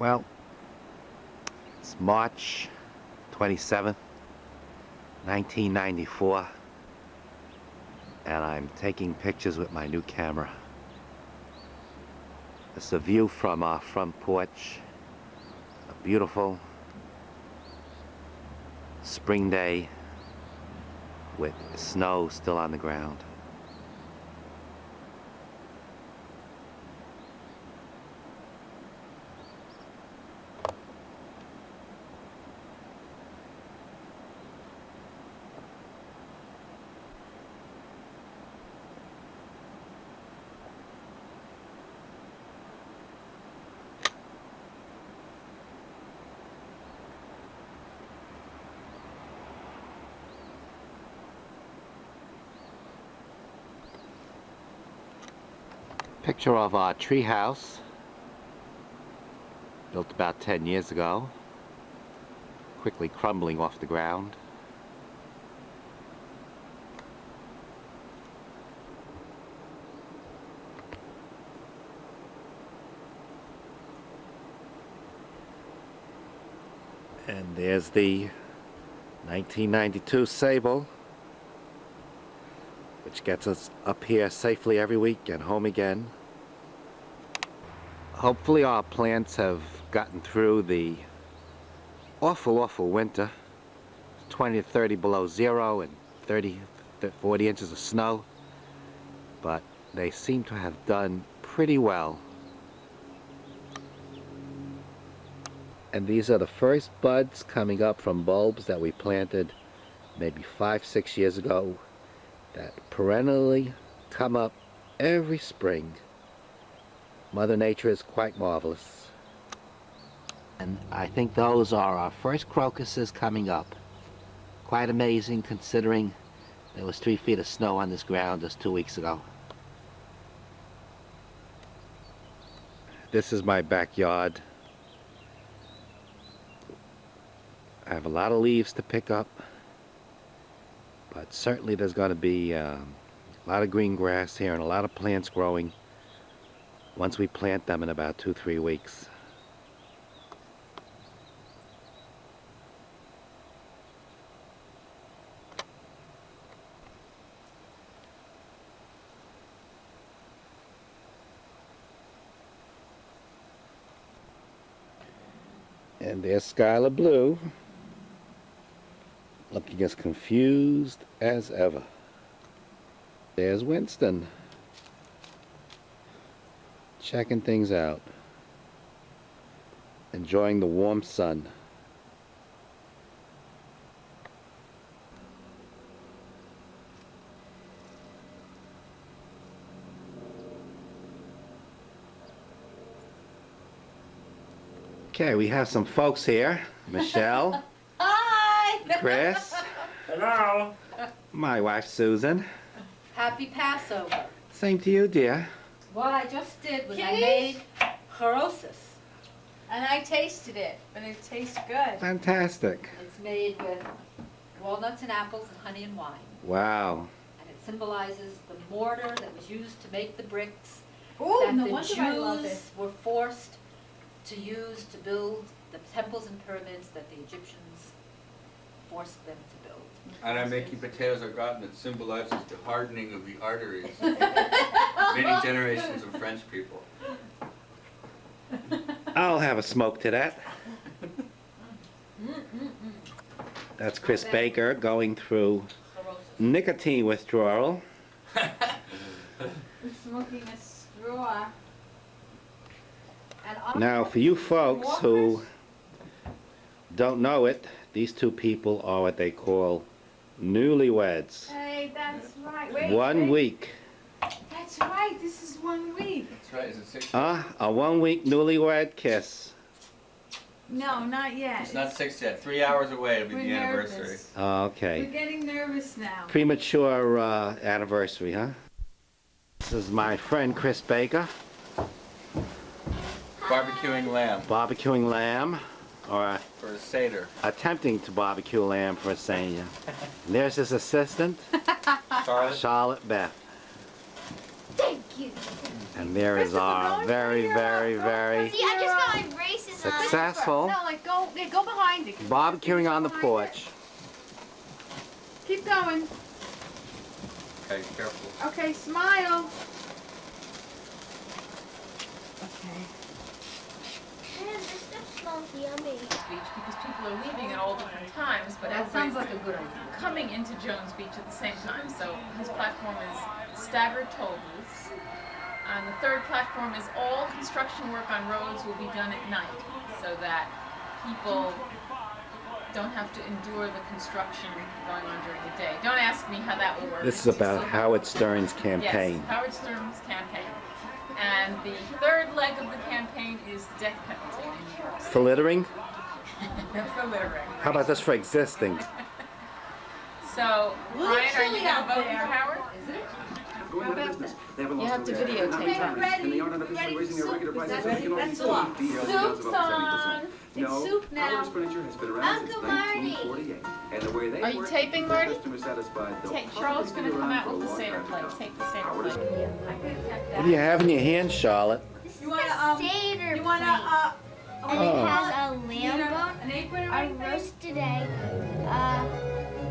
Well, it's March 27th, 1994, and I'm taking pictures with my new camera. It's a view from our front porch, a beautiful spring day with snow still on the ground. Picture of our tree house, built about 10 years ago, quickly crumbling off the ground. And there's the 1992 Sable, which gets us up here safely every week and home again. Hopefully our plants have gotten through the awful winter. 20 to 30 below zero and 30 to 40 inches of snow, but they seem to have done pretty well. And these are the first buds coming up from bulbs that we planted maybe 5-6 years ago that perennially come up every spring. Mother Nature is quite marvelous. And I think those are our first crocuses coming up. Quite amazing considering there was 3 feet of snow on this ground just 2 weeks ago. This is my backyard. I have a lot of leaves to pick up, but certainly there's going to be a lot of green grass here and a lot of plants growing once we plant them in about 2-3 weeks. And there's Skylar Blue, looking as confused as ever. There's Winston, checking things out, enjoying the warm sun. Okay, we have some folks here. Michelle. Hi! Chris. Hello. My wife Susan. Happy Passover. Same to you, dear. What I just did was I Kitties? made charosis. And I tasted it, and it tastes good. Fantastic. It's made with walnuts and apples and honey and wine. Wow. And it symbolizes the mortar that was used to make the bricks Ooh, that no the wonder I love it. Jews were forced to use to build the temples and pyramids that the Egyptians forced them to build. And I'm making potatoes au gratin that symbolizes the hardening of the arteries of many generations of French people. I'll have a smoke to that. That's Chris Baker going through Charosis. nicotine withdrawal. Smoking a straw. And Now, for you folks who don't know it, these two people are what they call newlyweds. Hey, that's right. Wait, 1 wait. week. That's right. This is 1 week. That's right, is it 6? A 1 week newlywed kiss. No, not yet. It's not 6 yet. 3 hours away, it'll be We're the anniversary. nervous. Okay. We're getting nervous now. Premature anniversary, huh? This is my friend Chris Baker, Barbecuing lamb barbecuing lamb, or for a Seder. attempting to barbecue lamb for a senior. And there's his assistant, Charlotte? Charlotte Beth. Thank you. And there is our very, very, very See, I just got my braces Successful. No, like go behind it. Barbecuing on the porch. Keep going. Okay, careful. Okay, smile. Okay. Man, this stuff smells yummy. Beach because people are leaving at all different times, but That sounds like everybody's a good idea. coming into Jones Beach at the same time. So his platform is staggered toll booths. And the third platform is all construction work on roads will be done at night so that people don't have to endure the construction going on during the day. Don't ask me how that will work. This is about Howard Stern's campaign. Yes, Howard Stern's campaign. And the third leg of the campaign is the death penalty in New York State. For littering? For littering. How about this for existing? So, Brian, are you going to vote for Howard? Is it? Going out of business. They haven't You lost have to their videotape income, that. and they aren't artificially raising their regular prices. Ready? They can only That's afford all. the deals Soup's about 70%. on. No, It's soup now. Howard's Furniture has been around since Uncle Marty. 1948, and the way they Are you work, taping, keep their Marty? customers satisfied, they'll Charlotte's going to probably come be out around with the for a Seder long time plate. to come. Take the Seder Howard is plate. What do you have in your hand, Charlotte? This is You wanna, the Seder You wanna, plate. And Oh. it has a lamb bone, an apron or a anything? roasted egg,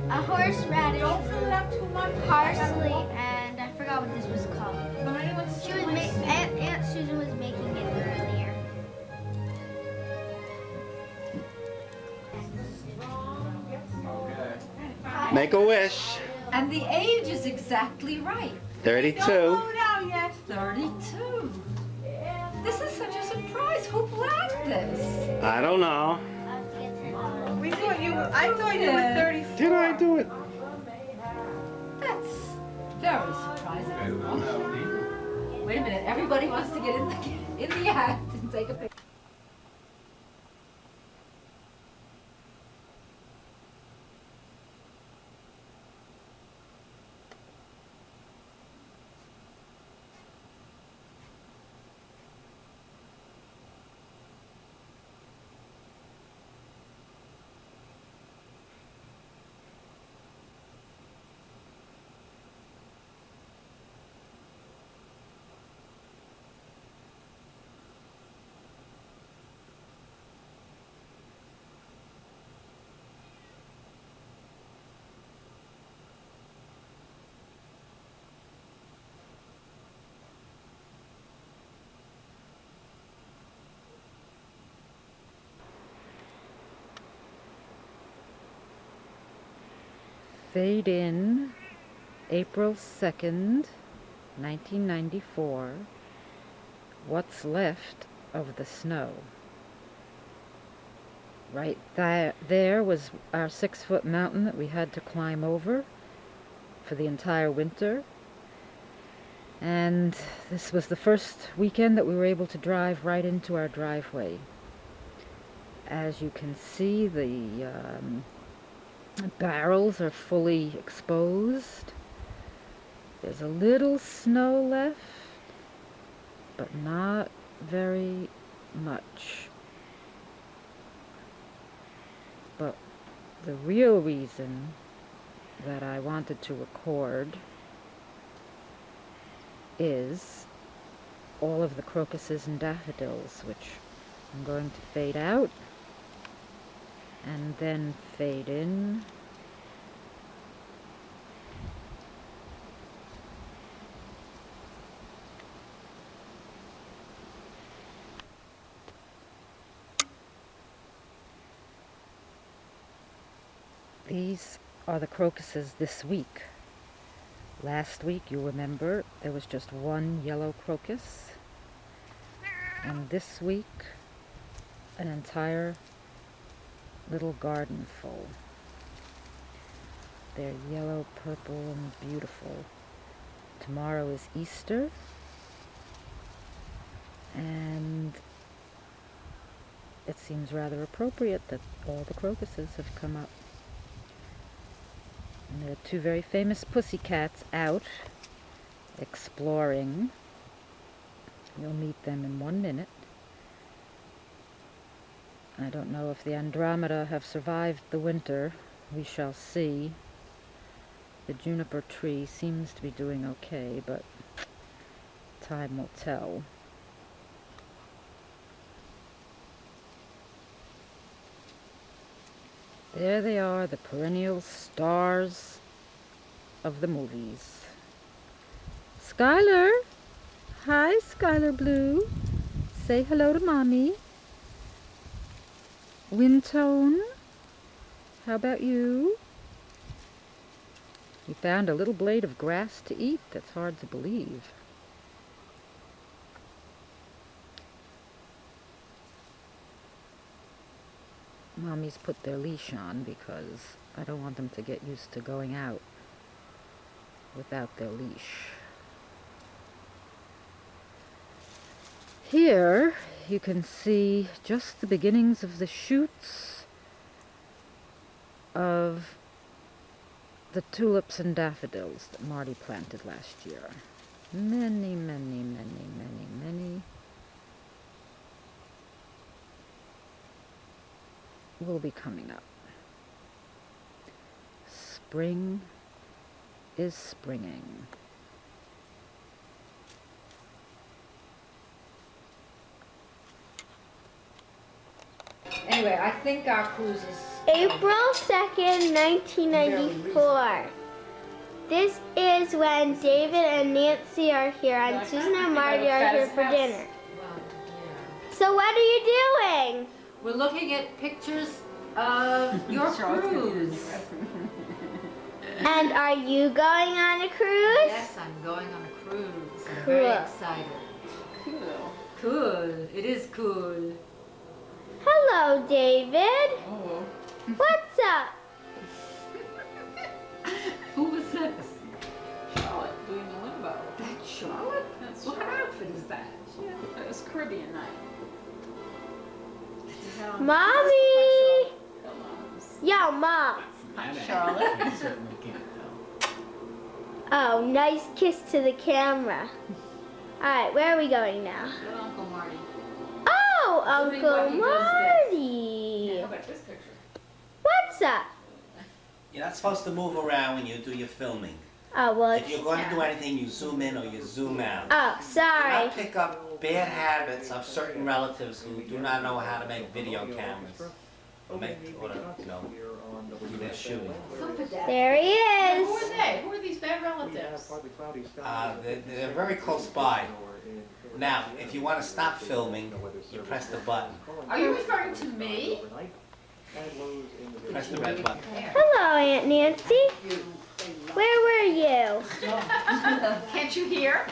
a horseradish, Don't fill it up too much. parsley, and I forgot what this was called. She was Aunt Susan was making it earlier. Okay. Make a wish. And the age is exactly right. 32. Don't out yet. 32. This is such a surprise. Who planned this? I don't know. We thought you were, I thought you were 34. Did I do it? That's very surprising. Okay, well, now, Wait a minute. Everybody wants to get in the act and take a picture. Fade in April 2nd, 1994. What's left of the snow. Right there was our 6-foot mountain that we had to climb over for the entire winter. And this was the first weekend that we were able to drive right into our driveway. As you can see, the barrels are fully exposed. There's a little snow left, but not very much. But the real reason that I wanted to record is all of the crocuses and daffodils, which I'm going to fade out and then fade in. These are the crocuses this week. Last week, you remember, there was just one yellow crocus. And this week, an entire little garden full. They're yellow, purple, and beautiful. Tomorrow is Easter. And it seems rather appropriate that all the crocuses have come up. And there are two very famous pussycats out exploring. You'll meet them in 1 minute. I don't know if the Andromeda have survived the winter. We shall see. The juniper tree seems to be doing okay, but time will tell. There they are, the perennial stars of the movies. Skylar! Hi, Skylar Blue. Say hello to Mommy. Wintone, how about you? You found a little blade of grass to eat? That's hard to believe. Mommies put their leash on because I don't want them to get used to going out without their leash. Here you can see just the beginnings of the shoots of the tulips and daffodils that Marty planted last year. Many, many, many, many, many will be coming up. Spring is springing. Anyway, I think our cruise is. April 2nd, 1994. This is when David and Nancy are here and Susan and Marty are here for dinner. So what are you doing? We're looking at pictures of your cruise. And are you going on a cruise? Yes, I'm going on a cruise. I'm Cool. very excited. Cool. Cool. It is cool. Hello, David. Oh. What's up? Who was this? Charlotte doing the limbo. That's Charlotte? That's What Charlotte. outfit is that? It was Caribbean night. Mommy! Hello. Yo, Mom. Hi, Charlotte. Oh, nice kiss to the camera. All right, where are we going now? Good Uncle Marty. Oh, Doing what Uncle he does Marty. How about this picture? What's up? You're not supposed to move around when you do your filming. Oh, well, If you're going to do anything, you zoom in or you zoom out. oh, Do sorry. not pick up bad habits of certain relatives who do not know how to make video cameras. Or do their shooting. There he Who is. are they? Who are these bad relatives? They're very close by. Now, if you want to stop filming, you press the button. Are you referring to me? Press the red button. Hello, Aunt Nancy. Where were you? Can't you hear?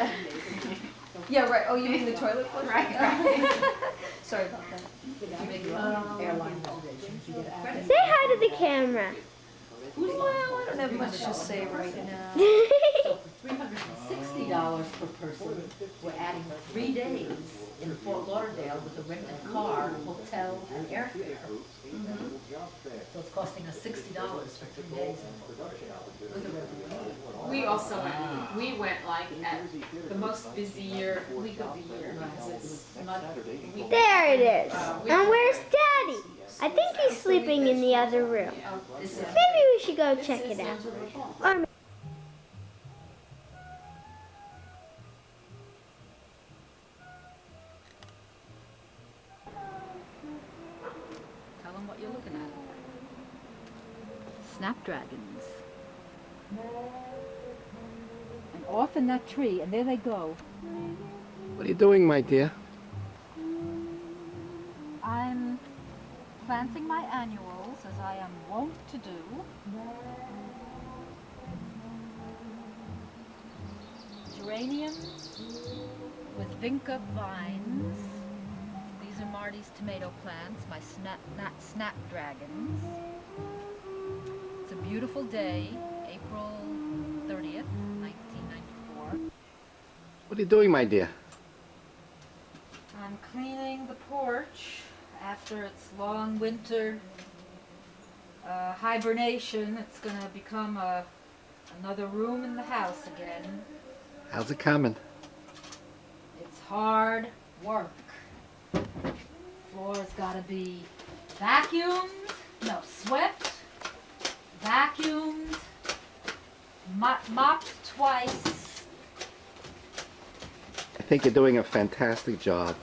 Yeah, right. Oh, you mean the toilet flush? Right. Sorry about that. Say hi to the camera. Well, I don't have much to say right now. $360 per person. We're adding 3 days in Fort Lauderdale with a rented car, hotel, and airfare. So it's costing us $60 for 3 days with a rented car. We also went. We went like at the most busy week of the year. Because it's not week. There it is. And where's Daddy? I think he's sleeping in the other room. Maybe we should go check it out. Or Tell them what you're looking at. Snapdragons. And off in that tree, and there they go. What are you doing, my dear? I'm planting my annuals, as I am wont to do. Geraniums with vinca vines. These are Marty's tomato plants, my snapdragons. It's a beautiful day, April 30th, 1994. What are you doing, my dear? I'm cleaning the porch after its long winter hibernation. It's going to become another room in the house again. How's it coming? It's hard work. Floor's got to be vacuumed, no, swept, vacuumed, mopped twice. I think you're doing a fantastic job.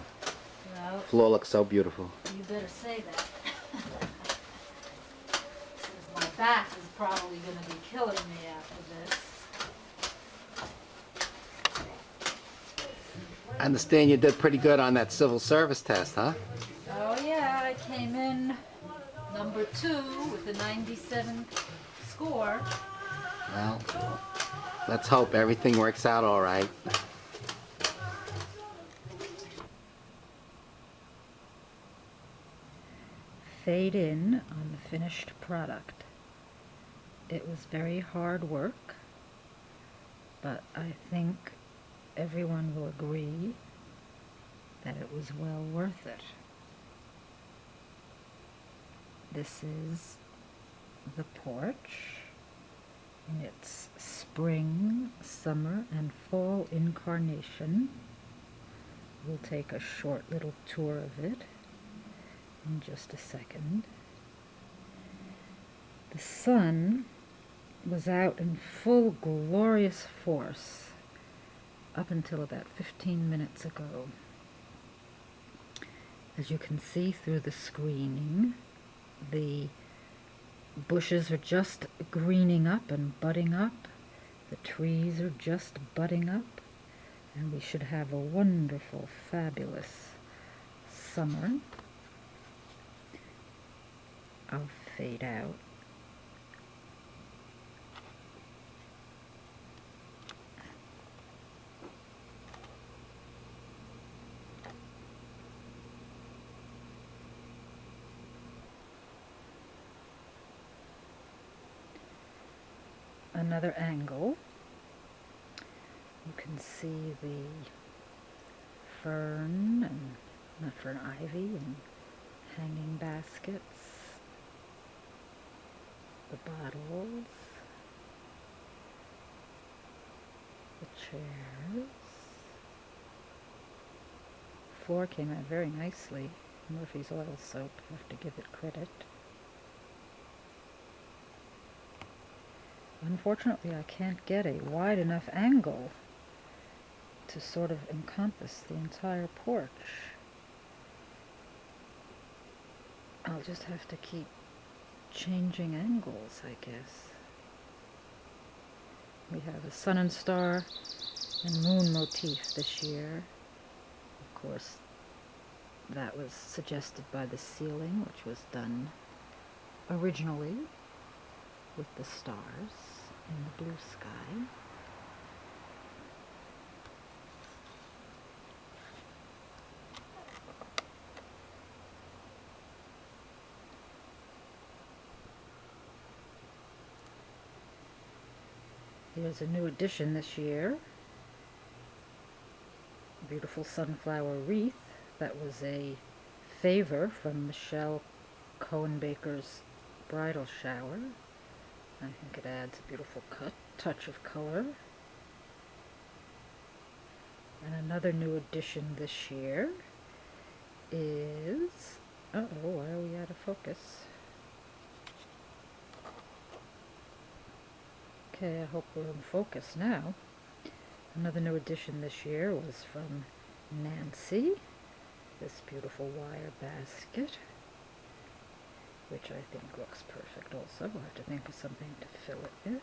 No, Floor looks so beautiful. you better say that. back is probably gonna be killing me after this. I understand you did pretty good on that civil service test, huh? Oh yeah, I came in number 2 with a 97 score. Well, let's hope everything works out all right. Fade in on the finished product. It was very hard work, but I think everyone will agree that it was well worth it. This is the porch in its spring, summer, and fall incarnation. We'll take a short little tour of it in just a second. The sun was out in full glorious force up until about 15 minutes ago. As you can see through the screening, the bushes are just greening up and budding up. The trees are just budding up, and we should have a wonderful, fabulous summer. I'll fade out. Another angle. You can see the fern and not fern, ivy and hanging baskets, the bottles, the chairs. The floor came out very nicely. Murphy's Oil Soap, I have to give it credit. Unfortunately, I can't get a wide enough angle to sort of encompass the entire porch. I'll just have to keep changing angles, I guess. We have a sun and star and moon motif this year. Of course, that was suggested by the ceiling, which was done originally with the stars in the blue sky. Here's a new addition this year. Beautiful sunflower wreath. That was a favor from Michelle Cohen-Baker's bridal shower. I think it adds a beautiful touch of color. And another new addition this year is... uh-oh, why are we out of focus? Okay, I hope we're in focus now. Another new addition this year was from Nancy. This beautiful wire basket, which I think looks perfect also. We'll have to think of something to fill it with.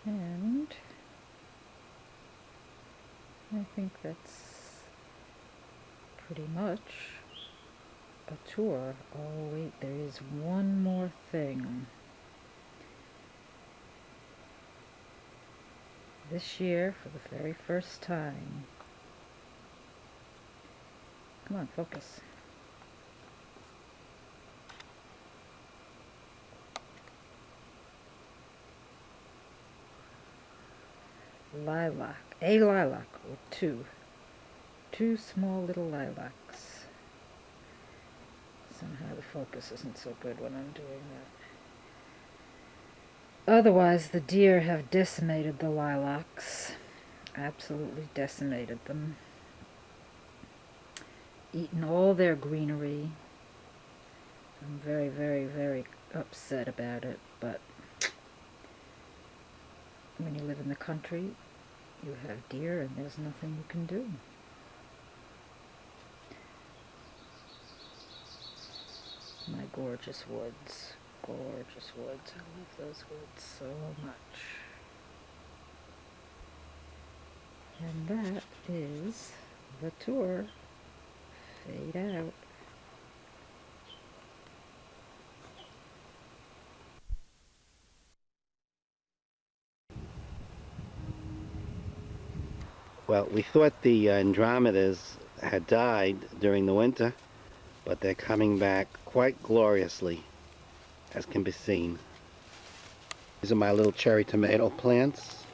And I think that's pretty much a tour. Oh wait, there is one more thing. This year, for the very first time, come on, focus. Lilac, a lilac or two small little lilacs. Somehow the focus isn't so good when I'm doing that. Otherwise, the deer have decimated the lilacs. Absolutely decimated them. Eaten all their greenery. I'm very, very, very upset about it, but when you live in the country, you have deer and there's nothing you can do. My gorgeous woods. Gorgeous woods. I love those woods so much. And that is the tour. Fade out. Well, we thought the Andromedas had died during the winter, but they're coming back quite gloriously, as can be seen. These are my little cherry tomato plants.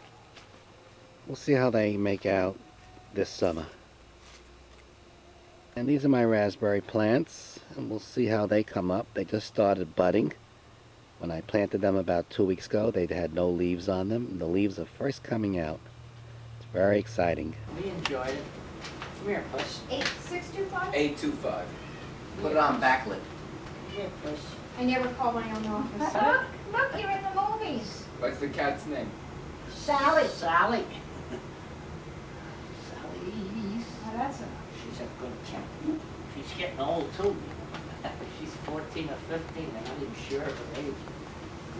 We'll see how they make out this summer. And these are my raspberry plants, and we'll see how they come up. They just started budding. When I planted them about 2 weeks ago, they had no leaves on them, and the leaves are first coming out. It's very exciting. We enjoyed it. Come here, puss. 8625? 825. Put it on backlit. Here, push. I never call my own office. Look, you're in the movies. What's the cat's name? Sally. Sally. Oh, that's a... She's a good cat. She's getting old too. She's 14 or 15, they're not even sure of her age.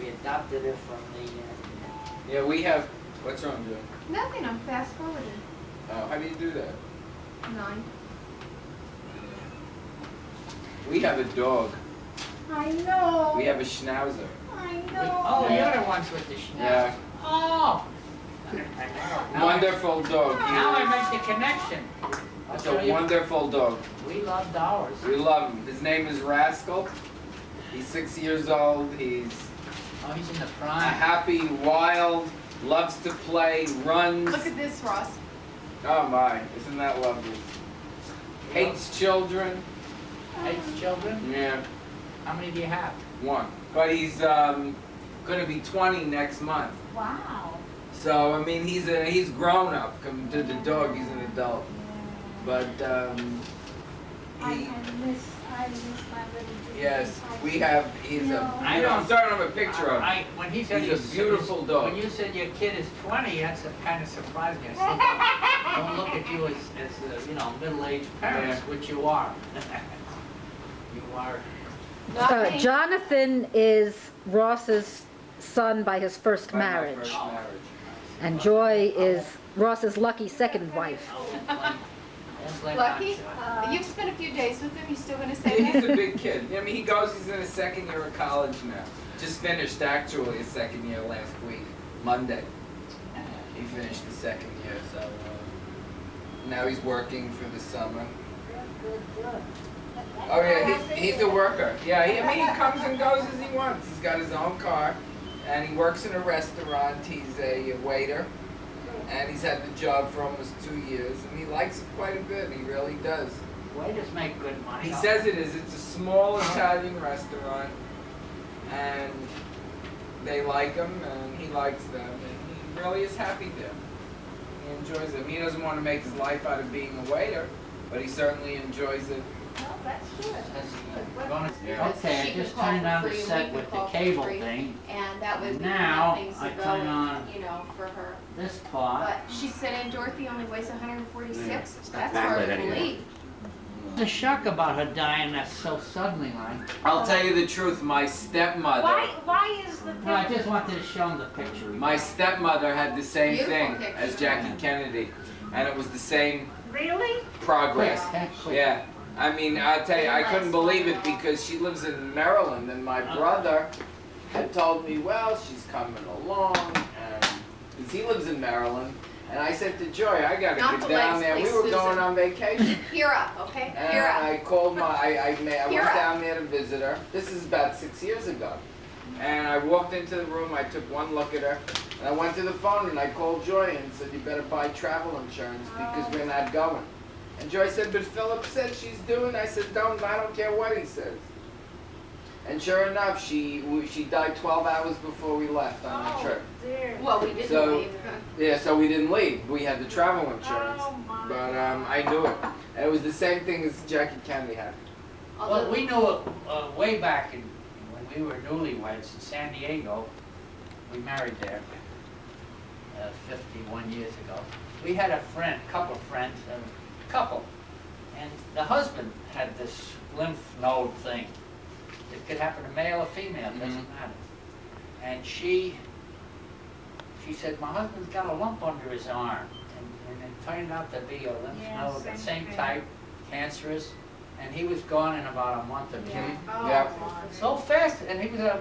We adopted her from the, Yeah, we have. What's wrong, Joe? Nothing, I'm fast forwarded. Oh, how do you do that? 9. We have a dog. I know. We have a schnauzer. I know. Oh, Yeah. you're the ones with the schnauzer. Yeah. Oh! Wonderful dog. Now I make the connection. It's a wonderful dog. We loved ours. We love him. His name is Rascal. He's 6 years old. He's Oh, he's in the a prime. happy, wild, loves to play, runs. Look at this, Ross. Oh my, isn't that lovely? Hates children. Hates children. Yeah, How many do you have? one. But he's gonna be 20 next month. Wow. So I mean, he's grown up. Compared to the dog, he's an adult. But he, miss my little... yes, we have. He's a. I I'm don't- starting to have a picture of him. When he said He's a beautiful dog. When you said your kid is 20, that's a kind of surprised me. I said, don't look at you as you know, middle-aged parents, Yeah. which you are. You are. Jonathan is Ross's son by his first By my marriage. first marriage. And Joy is Ross's lucky second wife. Lucky? You've spent a few days with him, you still gonna say Yeah, that? he's a big kid. I mean, he's in his second year of college now. Just finished actually his second year last week, Monday. He finished his second year, so now he's working for the summer. Oh yeah, he's a worker. Yeah, I mean, he comes and goes as he wants. He's got his own car, and he works in a restaurant. He's a waiter, and he's had the job for almost 2 years, and he likes it quite a bit. He really does. Waiters make good money. He says it is. It's a small Italian restaurant, and they like him, and he likes them, and he really is happy there. He enjoys it. He doesn't want to make his life out of being a waiter, but he certainly enjoys it. Well, that's good. Yeah. Okay, I just turned on the set with the cable thing. And that would be Now, things I to turn go, on you know, for her. this part. But she said Aunt Dorothy only weighs 146. Yeah. That's that hard light to anymore. believe. The shock about her dying that so suddenly, like. I'll tell you the truth. My stepmother, Why is the No, I just wanted to show him the picture. my stepmother had the same Beautiful thing picture. as Jackie Kennedy, and it was the same Really? progress. Quick. Yeah. I mean, I'll tell you, I couldn't believe it because she lives in Maryland, and my brother had told me, well, she's coming along, and because he lives in Maryland, and I said to Joy, I gotta Not get the down legs, there. please, We were Susan. going on vacation, You're up, okay? and You're up. I called I went You're up. down there to visit her. This is about 6 years ago, and I walked into the room. I took one look at her, and I went to the phone and I called Joy and said, you better buy travel insurance because we're not going. And Joy said, but Philip said she's doing. I said, I don't care what he says. And sure enough, she died 12 hours before we left on the trip. Well, we didn't So- leave. Yeah, so we didn't leave. We had the travel insurance. But I knew it. And it was the same thing as Jackie Kennedy had. Well, we knew it way back when we were newlyweds in San Diego. We married there 51 years ago. We had a couple friends, and the husband had this lymph node thing. It could happen to male or female, it doesn't matter. And she said, my husband's got a lump under his arm. And it turned out to be a lymph node, the same type, cancerous. And he was gone in about a month or two. Yeah. So fast, and he was a,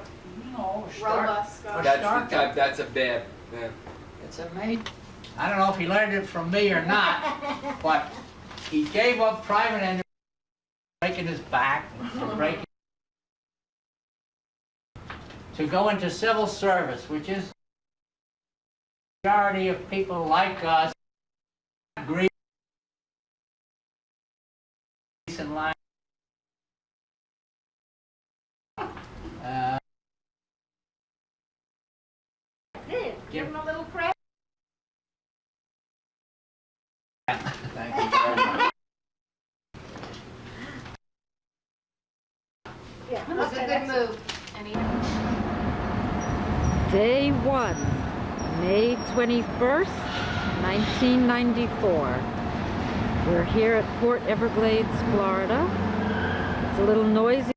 Robust guy. That's the type, that's a bad, yeah. It's amazing. I don't know if he learned it from me or not, but he gave up private and breaking his back, breaking, to go into civil service, which is the majority of people like us agree in line. Give him a little credit. Thank you very much. Yeah, that was a good move. Day 1, May 21st, 1994. We're here at Port Everglades, Florida. It's a little noisy,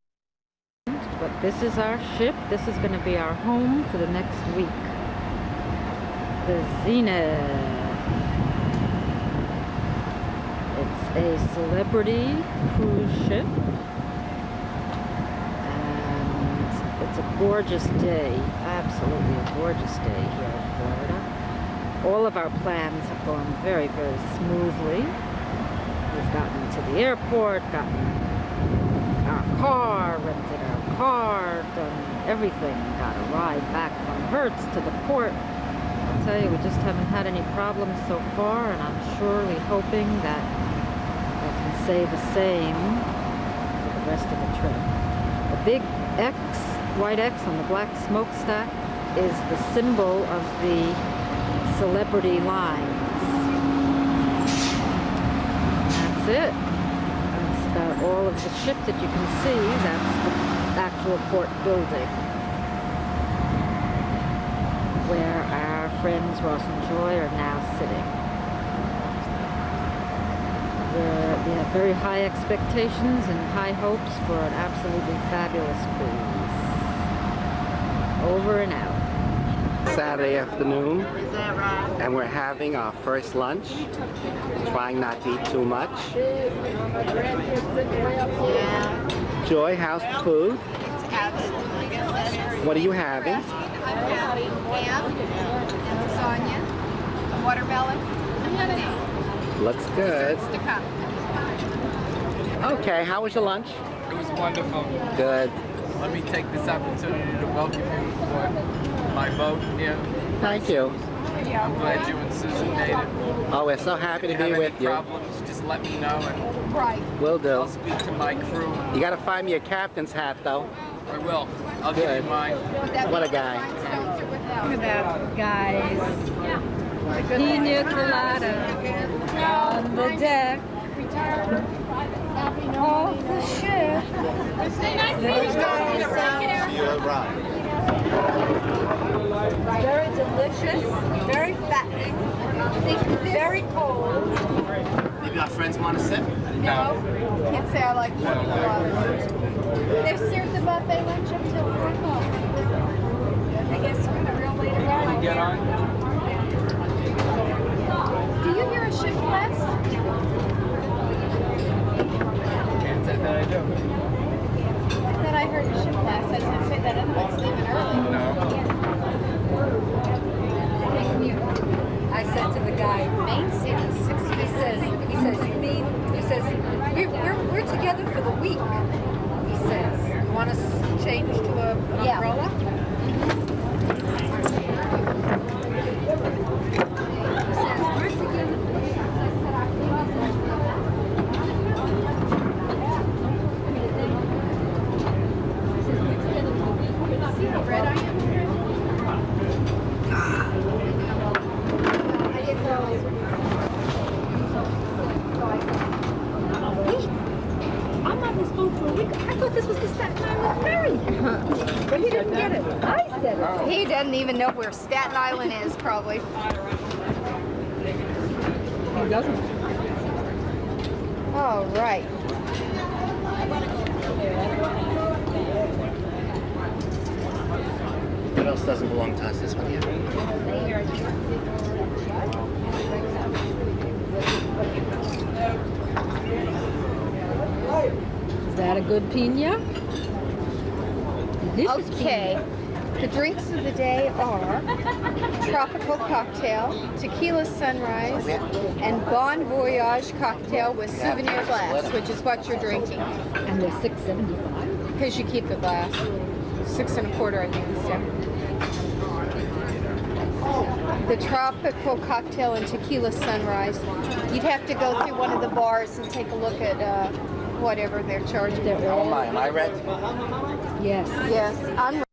but this is our ship. This is going to be our home for the next week. The Zenith. It's a celebrity cruise ship. And it's a gorgeous day. Absolutely a gorgeous day here in Florida. All of our plans have gone very, very smoothly. We've gotten to the airport, gotten our car, rented our car, done everything. Got a ride back from Hertz to the port. I'll tell you, we just haven't had any problems so far, and I'm surely hoping that I can say the same for the rest of the trip. The big X, white X on the black smokestack is the symbol of the celebrity lines. That's it. That's about all of the ship that you can see. That's the actual port building, where our friends Ross and Joy are now sitting. We have very high expectations and high hopes for an absolutely fabulous cruise. Over and out. Saturday afternoon, and we're having our first lunch. Trying not to eat too much. Joy, how's the food? It's absolutely delicious. What are you having? I'm having ham and lasagna, watermelon, and lemonade. Looks good. Desserts to come. Okay, how was your lunch? It was wonderful. Good. Let me take this opportunity to welcome you for my boat here. Thank you. I'm glad you and Susan made it. Oh, we're so happy to If you be have with any you. problems, just let me know and Right. Will do. I'll speak to my crew. You gotta find me a captain's hat, though. I will. I'll give Good. you mine. What a guy. Look at that, guys. Pina colada on the deck of the ship. Very delicious, very fattening, very cold. Maybe our friends want to sip? No, can't say I like They've served the buffet lunch up till 4 o'clock. I guess we're gonna real later on. Get on. Do you hear a ship blast? Can't say that I do. I thought I heard a ship blast. I was gonna say that otherwise leaving early. No. I said to the guy, Main City, 60. he says, you mean, he says, we're together for the week. He says, you want us to change to an Yeah. umbrella? He says, we're together for the week. See how red I am? I didn't realize. Wait, I'm on this boat for a week. I thought this was the Staten Island ferry. But he didn't get it. I said it. He doesn't even know where Staten Island is, probably. He doesn't. All right. house doesn't belong to us, this one here. Is that a good pina? Okay. The drinks of the day are tropical cocktail, tequila sunrise, and Bon Voyage cocktail with souvenir glass, which is what you're drinking. And they're $6.75. Because you keep the glass. 6 1/4, I think, so. The tropical cocktail and tequila sunrise. You'd have to go through one of the bars and take a look at whatever they're charging. How am I? Am I red? Yes. Yes, I'm